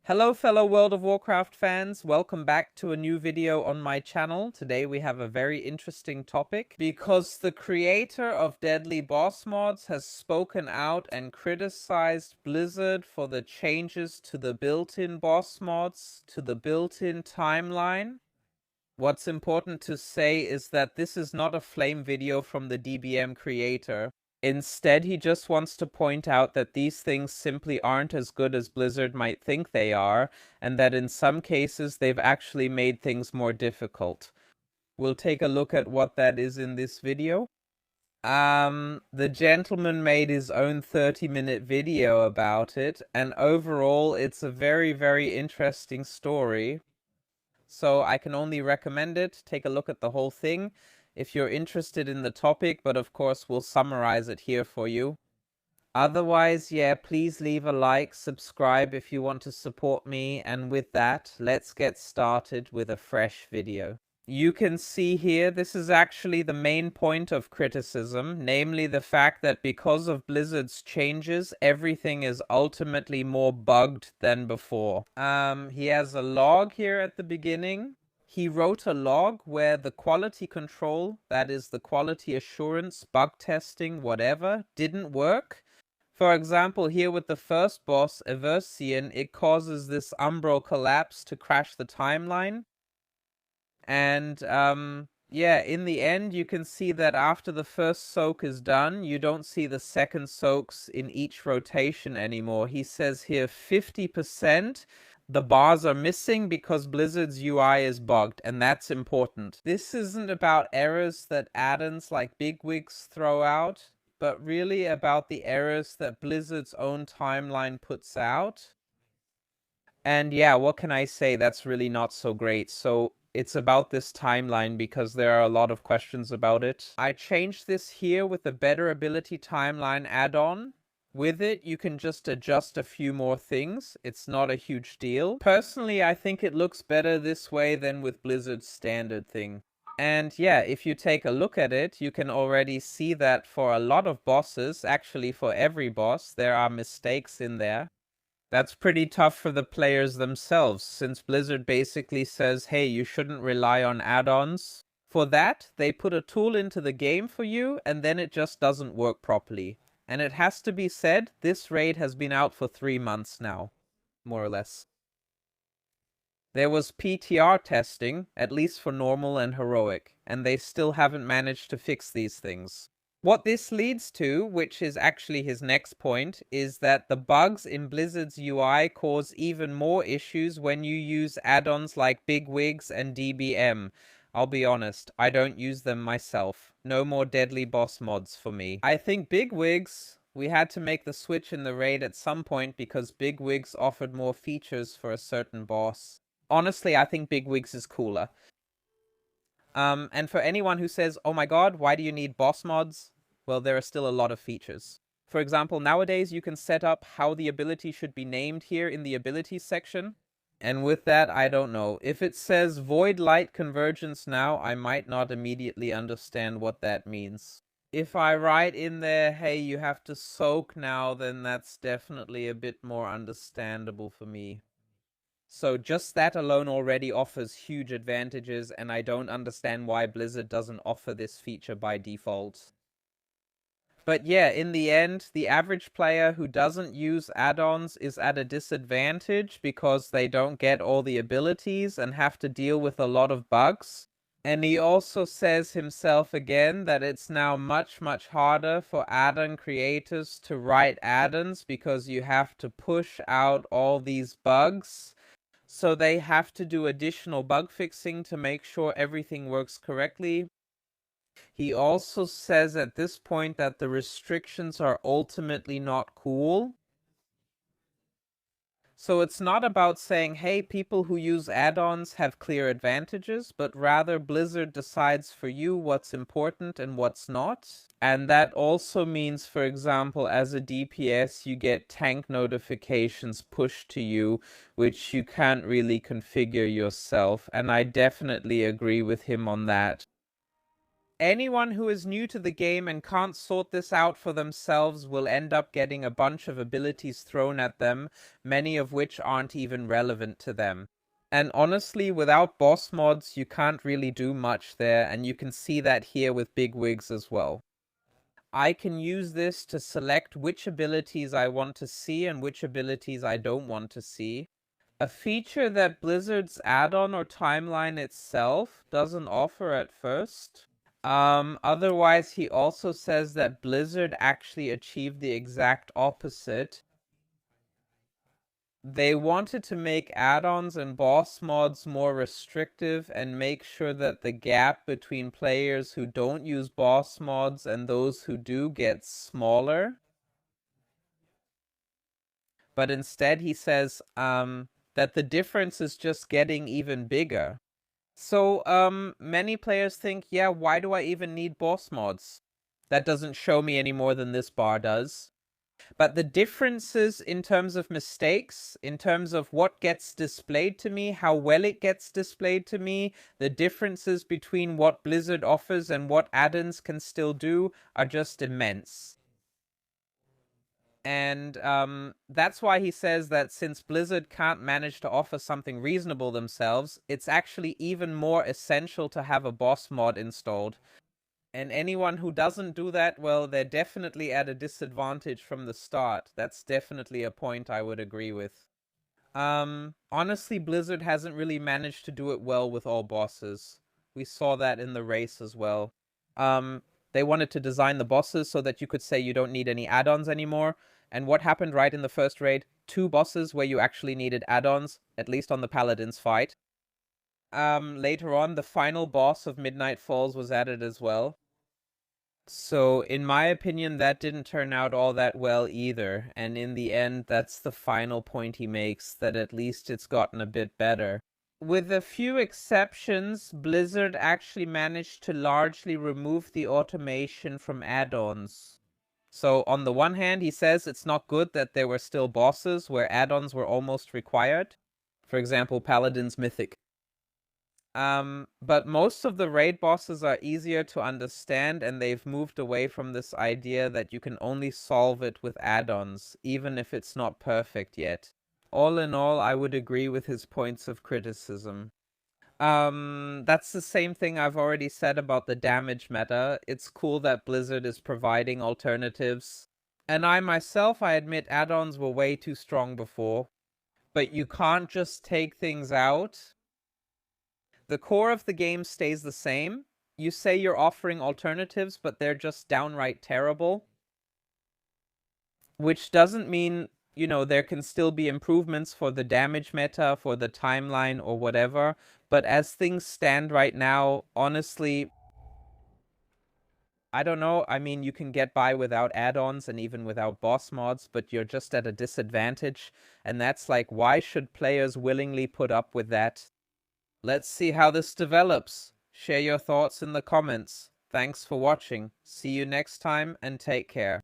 Hello fellow World of Warcraft fans, welcome back to a new video on my channel. Today we have a very interesting topic because the creator of Deadly Boss Mods has spoken out and criticized Blizzard for the changes to the built-in boss mods, to the built-in timeline. What's important to say is that this is not a flame video from the DBM creator. Instead, he just wants to point out that these things simply aren't as good as Blizzard might think they are, and that in some cases they've actually made things more difficult. We'll take a look at what that is in this video. The gentleman made his own 30-minute video about it, and overall it's a very, very interesting story. So I can only recommend it. Take a look at the whole thing if you're interested in the topic, but of course we'll summarize it here for you. Otherwise, yeah, please leave a like, subscribe if you want to support me, and with that, let's get started with a fresh video. You can see here, this is actually the main point of criticism, namely the fact that because of Blizzard's changes, everything is ultimately more bugged than before. He has a log here at the beginning. He wrote a log where the quality control, that is the quality assurance, bug testing, whatever, didn't work. For example, here with the first boss, Aversian, it causes this Umbral collapse to crash the timeline. And, yeah, in the end, you can see that after the first soak is done, you don't see the second soaks in each rotation anymore. He says here 50%. The bars are missing because Blizzard's UI is bugged, and that's important. This isn't about errors that Addons like bigwigs throw out, but really about the errors that Blizzard's own timeline puts out. And yeah, what can I say? That's really not so great. So it's about this timeline because there are a lot of questions about it. I changed this here with the Better Ability Timeline add-on. With it, you can just adjust a few more things. It's not a huge deal. Personally, I think it looks better this way than with Blizzard's standard thing. And yeah, if you take a look at it, you can already see that for a lot of bosses, actually for every boss, there are mistakes in there. That's pretty tough for the players themselves, since Blizzard basically says, hey, you shouldn't rely on add-ons. For that, they put a tool into the game for you, and then it just doesn't work properly. And it has to be said, this raid has been out for 3 months now, more or less. There was PTR testing, at least for normal and heroic, and they still haven't managed to fix these things. What this leads to, which is actually his next point, is that the bugs in Blizzard's UI cause even more issues when you use add-ons like bigwigs and DBM. I'll be honest, I don't use them myself. No more Deadly Boss mods for me. I think bigwigs, we had to make the switch in the raid at some point because bigwigs offered more features for a certain boss. Honestly, I think bigwigs is cooler. And for anyone who says, oh my god, why do you need boss mods? Well, there are still a lot of features. For example, nowadays you can set up how the ability should be named here in the abilities section. And with that, I don't know. If it says Void Light Convergence now, I might not immediately understand what that means. If I write in there, hey, you have to soak now, then that's definitely a bit more understandable for me. So just that alone already offers huge advantages, and I don't understand why Blizzard doesn't offer this feature by default. But yeah, in the end, the average player who doesn't use add-ons is at a disadvantage because they don't get all the abilities and have to deal with a lot of bugs. And he also says himself again that it's now much, much harder for add-on creators to write add-ons because you have to push out all these bugs. So they have to do additional bug fixing to make sure everything works correctly. He also says at this point that the restrictions are ultimately not cool. So it's not about saying, hey, people who use add-ons have clear advantages, but rather Blizzard decides for you what's important and what's not. And that also means, for example, as a DPS, you get tank notifications pushed to you, which you can't really configure yourself. And I definitely agree with him on that. Anyone who is new to the game and can't sort this out for themselves will end up getting a bunch of abilities thrown at them, many of which aren't even relevant to them. And honestly, without boss mods, you can't really do much there, and you can see that here with bigwigs as well. I can use this to select which abilities I want to see and which abilities I don't want to see. A feature that Blizzard's add-on or timeline itself doesn't offer at first. Otherwise, he also says that Blizzard actually achieved the exact opposite. They wanted to make add-ons and boss mods more restrictive and make sure that the gap between players who don't use boss mods and those who do gets smaller. But instead, he says that the difference is just getting even bigger. So, many players think, yeah, why do I even need boss mods? That doesn't show me any more than this bar does. But the differences in terms of mistakes, in terms of what gets displayed to me, how well it gets displayed to me, the differences between what Blizzard offers and what Addons can still do are just immense. And that's why he says that since Blizzard can't manage to offer something reasonable themselves, it's actually even more essential to have a boss mod installed. And anyone who doesn't do that, well, they're definitely at a disadvantage from the start. That's definitely a point I would agree with. Honestly, Blizzard hasn't really managed to do it well with all bosses. We saw that in the race as well. They wanted to design the bosses so that you could say you don't need any add-ons anymore. And what happened right in the first raid? 2 bosses where you actually needed add-ons, at least on the Paladins fight. Later on, the final boss of Midnight Falls was added as well. So, in my opinion, that didn't turn out all that well either. And in the end, that's the final point he makes, that at least it's gotten a bit better. With a few exceptions, Blizzard actually managed to largely remove the automation from add-ons. So, on the one hand, he says it's not good that there were still bosses where add-ons were almost required. For example, Paladin's Mythic. But most of the raid bosses are easier to understand, and they've moved away from this idea that you can only solve it with add-ons, even if it's not perfect yet. All in all, I would agree with his points of criticism. That's the same thing I've already said about the damage meta. It's cool that Blizzard is providing alternatives. And I myself, I admit add-ons were way too strong before. But you can't just take things out. The core of the game stays the same. You say you're offering alternatives, but they're just downright terrible. Which doesn't mean, you know, there can still be improvements for the damage meta, for the timeline, or whatever. But as things stand right now, honestly, I don't know. I mean, you can get by without add-ons and even without boss mods, but you're just at a disadvantage. And that's like, why should players willingly put up with that? Let's see how this develops. Share your thoughts in the comments. Thanks for watching. See you next time and take care.